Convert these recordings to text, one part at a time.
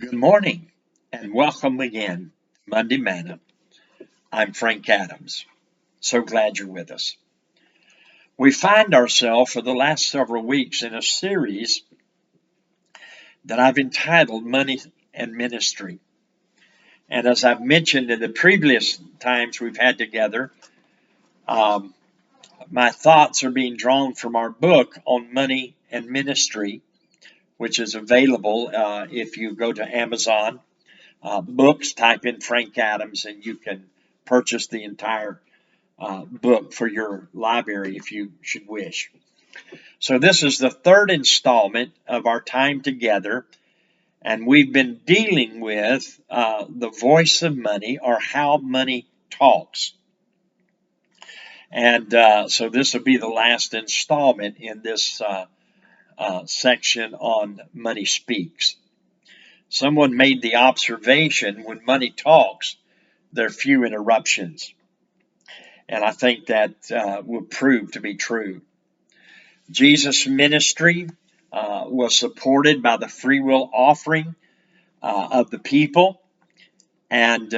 Good morning and welcome again to Monday Manna. I'm Frank Adams. So glad you're with us. We find ourselves for the last several weeks in a series that I've entitled Money and Ministry. And as I've mentioned in the previous times we've had together, my thoughts are being drawn from our book on money and ministry, which is available if you go to Amazon books, type in Frank Adams, and you can purchase the entire book for your library if you should wish. So this is the third installment of our time together, and we've been dealing with the voice of money, or how money talks. And so this will be the last installment in this section on Money Speaks. Someone made the observation, when money talks, there are few interruptions. And I think that will prove to be true. Jesus' ministry was supported by the free will offering of the people, and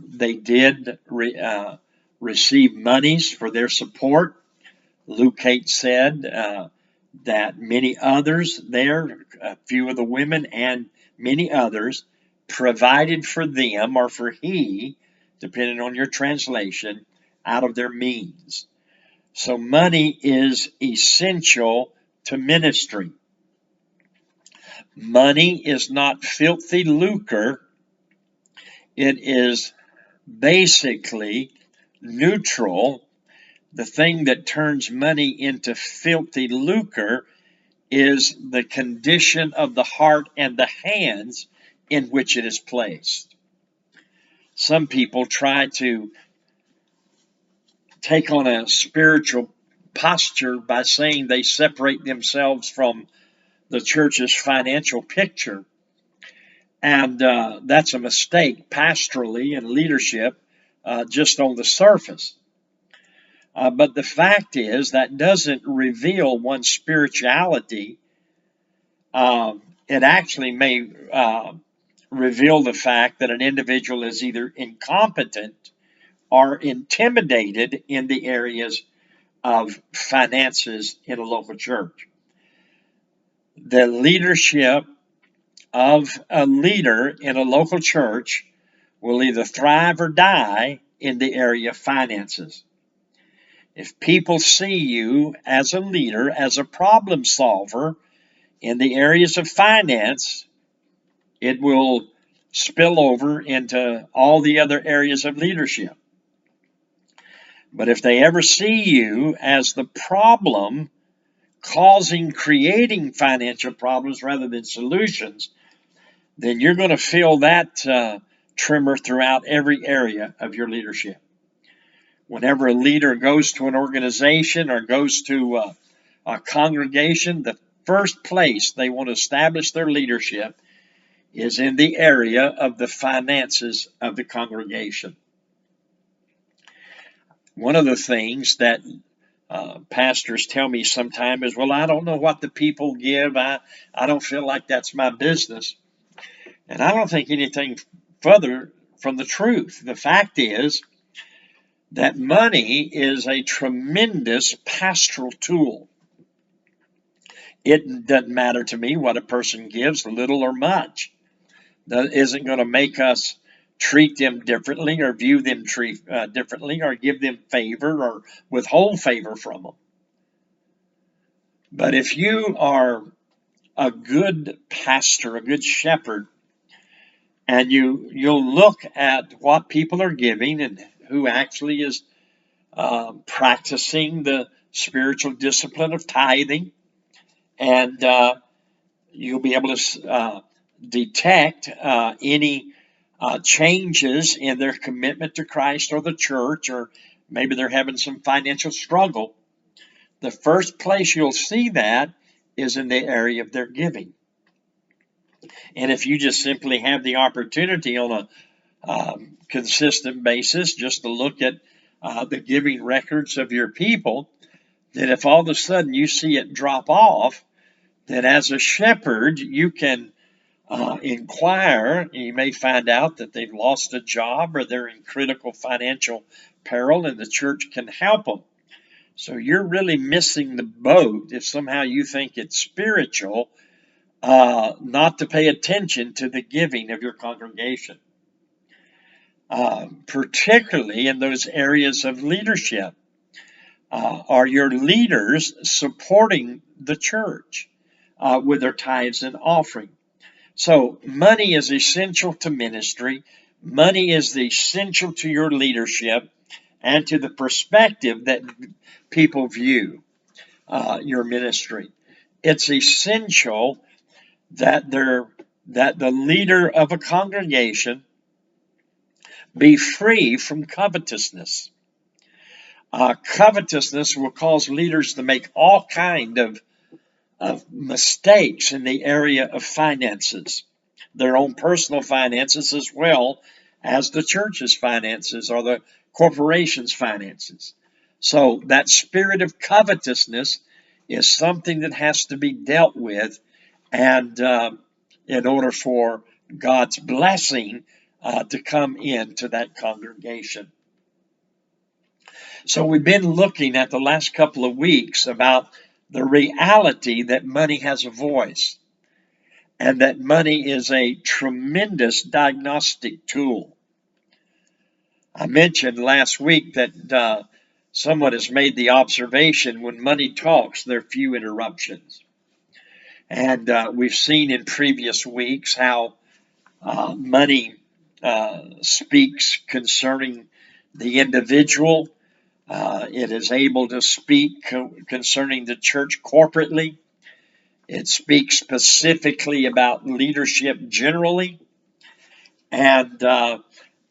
they did receive monies for their support. Luke 8 said that many others there, a few of the women and many others, provided for them, or for he, depending on your translation, out of their means. So money is essential to ministry. Money is not filthy lucre. It is basically neutral. The thing that turns money into filthy lucre is the condition of the heart and the hands in which it is placed. Some people try to take on a spiritual posture by saying they separate themselves from the church's financial picture. And that's a mistake pastorally and leadership, just on the surface. But the fact is that doesn't reveal one's spirituality. It actually may reveal the fact that an individual is either incompetent or intimidated in the areas of finances in a local church. The leadership of a leader in a local church will either thrive or die in the area of finances. If people see you as a leader, as a problem solver in the areas of finance, it will spill over into all the other areas of leadership. But if they ever see you as the problem creating financial problems rather than solutions, then you're going to feel that tremor throughout every area of your leadership. Whenever a leader goes to an organization or goes to a congregation, the first place they want to establish their leadership is in the area of the finances of the congregation. One of the things that pastors tell me sometimes is, well, I don't know what the people give. I don't feel like that's my business. And I don't think anything further from the truth. The fact is that money is a tremendous pastoral tool. It doesn't matter to me what a person gives, little or much. That isn't going to make us treat them differently or view them differently or give them favor or withhold favor from them. But if you are a good pastor, a good shepherd, and you'll look at what people are giving and who actually is practicing the spiritual discipline of tithing, and you'll be able to detect any changes in their commitment to Christ or the church, or maybe they're having some financial struggle. The first place you'll see that is in the area of their giving. And if you just simply have the opportunity on a consistent basis just to look at the giving records of your people, then if all of a sudden you see it drop off, then as a shepherd, you can inquire. You may find out that they've lost a job or they're in critical financial peril, and the church can help them. So you're really missing the boat if somehow you think it's spiritual not to pay attention to the giving of your congregation, particularly in those areas of leadership. Are your leaders supporting the church with their tithes and offering? So money is essential to ministry. Money is essential to your leadership and to the perspective that people view your ministry. It's essential that the leader of a congregation be free from covetousness. Covetousness will cause leaders to make all kind of mistakes in the area of finances, their own personal finances as well as the church's finances or the corporation's finances. So that spirit of covetousness is something that has to be dealt with, and in order for God's blessing to come into that congregation. So we've been looking at the last couple of weeks about the reality that money has a voice and that money is a tremendous diagnostic tool. I mentioned last week that someone has made the observation when money talks, there are few interruptions. And we've seen in previous weeks how money speaks concerning the individual. It is able to speak concerning the church corporately. It speaks specifically about leadership generally. And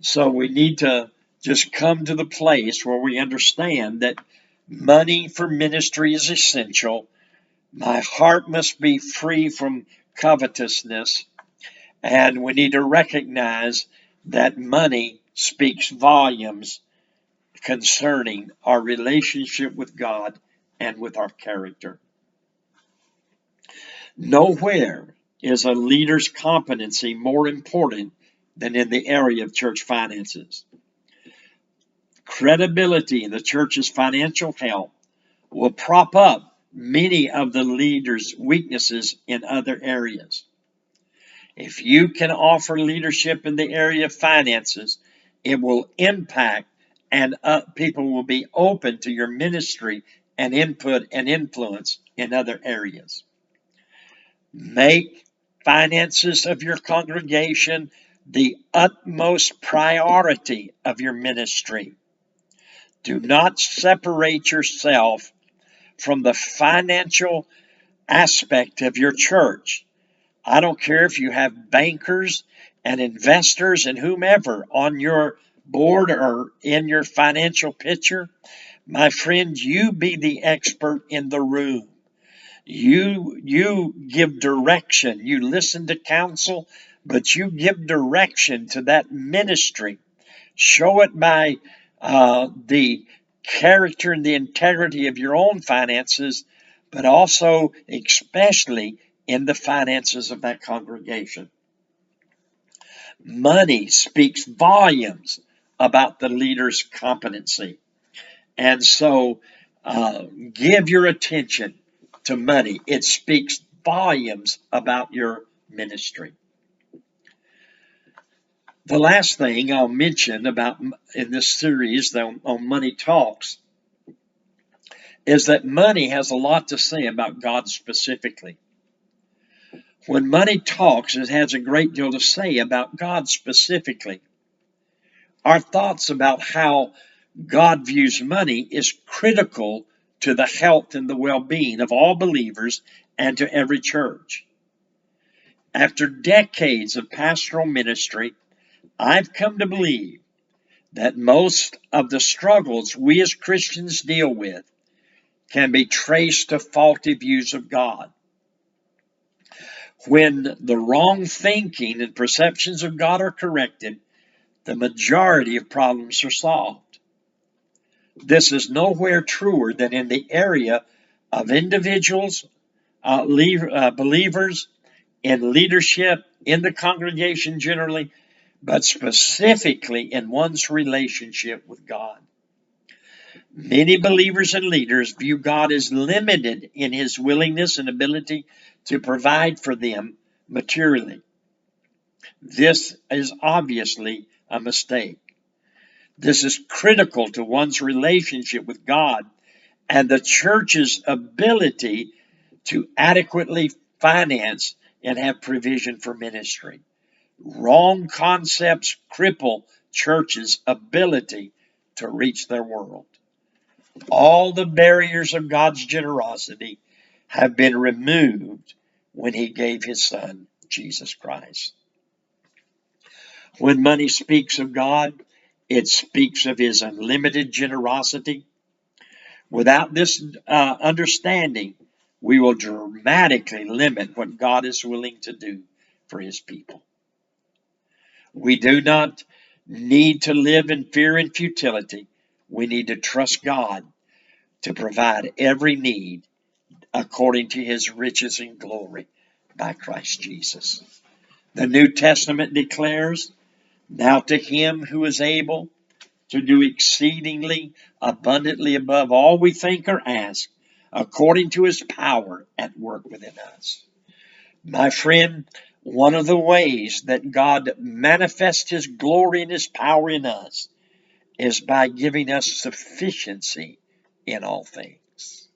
so we need to just come to the place where we understand that money for ministry is essential. My heart must be free from covetousness. And we need to recognize that money speaks volumes concerning our relationship with God and with our character. Nowhere is a leader's competency more important than in the area of church finances. Credibility in the church's financial health will prop up many of the leader's weaknesses in other areas. If you can offer leadership in the area of finances, it will impact and people will be open to your ministry and input and influence in other areas. Make finances of your congregation the utmost priority of your ministry. Do not separate yourself from the financial aspect of your church. I don't care if you have bankers and investors and whomever on your board or in your financial picture. My friend, you be the expert in the room. You give direction. You listen to counsel, but you give direction to that ministry. Show it by the character and the integrity of your own finances, but also especially in the finances of that congregation. Money speaks volumes about the leader's competency. And so give your attention to money. It speaks volumes about your ministry. The last thing I'll mention about in this series on Money Talks is that money has a lot to say about God specifically. When money talks, it has a great deal to say about God specifically. Our thoughts about how God views money is critical to the health and the well-being of all believers and to every church. After decades of pastoral ministry, I've come to believe that most of the struggles we as Christians deal with can be traced to faulty views of God. When the wrong thinking and perceptions of God are corrected, the majority of problems are solved. This is nowhere truer than in the area of individuals, believers, in leadership, in the congregation generally, but specifically in one's relationship with God. Many believers and leaders view God as limited in his willingness and ability to provide for them materially. This is obviously a mistake. This is critical to one's relationship with God and the church's ability to adequately finance and have provision for ministry. Wrong concepts cripple churches' ability to reach their world. All the barriers of God's generosity have been removed when he gave his son, Jesus Christ. When money speaks of God, it speaks of his unlimited generosity. Without this understanding, we will dramatically limit what God is willing to do for his people. We do not need to live in fear and futility. We need to trust God to provide every need according to his riches and glory by Christ Jesus. The New Testament declares, now to him who is able to do exceedingly abundantly above all we think or ask, according to his power at work within us. My friend, one of the ways that God manifests his glory and his power in us is by giving us sufficiency in all things.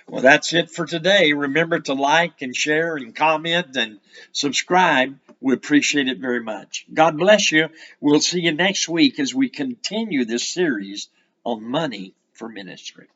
Well, that's it for today. Remember to like and share and comment and subscribe. We appreciate it very much. God bless you. We'll see you next week as we continue this series on money for ministry.